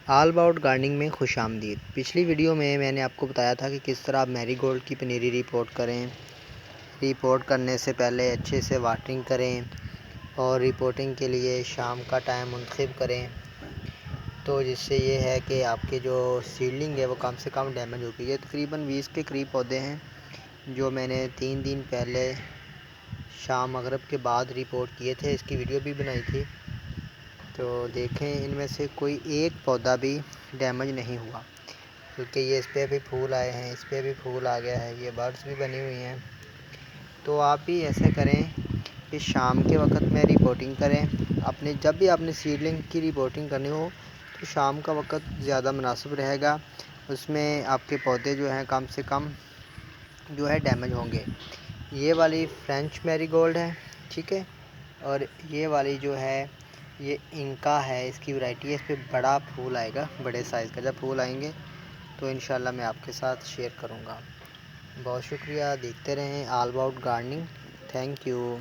All about gardening میں خوش آمدید۔ پچھلی ویڈیو میں نے آپ کو بتایا تھا کہ کس طرح آپ میری گولڈ کی پنیری رپورٹ کریں۔ رپورٹ کرنے سے پہلے اچھے سے واٹرنگ کریں اور رپورٹنگ کے لیے شام کا ٹائم منتخب کریں، تو جس سے یہ ہے کہ آپ کے جو سیڈلنگ ہے وہ کم سے کم ڈیمیج ہوگی۔ یہ تقریباً 20 کے قریب پودے ہیں جو میں نے 3 دن پہلے شام مغرب کے بعد رپورٹ کیے تھے، اس کی ویڈیو بھی بنائی تھی۔ تو دیکھیں ان میں سے کوئی ایک پودا بھی ڈیمیج نہیں ہوا، کیونکہ یہ اس پہ بھی پھول آئے ہیں، اس پہ بھی پھول آ گیا ہے، یہ برڈز بھی بنی ہوئی ہیں۔ تو آپ بھی ایسے کریں کہ شام کے وقت میں رپورٹنگ کریں۔ جب بھی آپ نے سیڈلنگ کی رپورٹنگ کرنی ہو تو شام کا وقت زیادہ مناسب رہے گا، اس میں آپ کے پودے جو ہیں کم سے کم جو ہے ڈیمیج ہوں گے۔ یہ والی فرینچ میری گولڈ ہے، ٹھیک ہے، اور یہ والی جو ہے یہ انکا ہے، اس کی ورائٹی ہے، اس پہ بڑا پھول آئے گا، بڑے سائز کا۔ جب پھول آئیں گے تو انشاءاللہ میں آپ کے ساتھ شیئر کروں گا۔ بہت شکریہ، دیکھتے رہیں all about gardening. Thank you.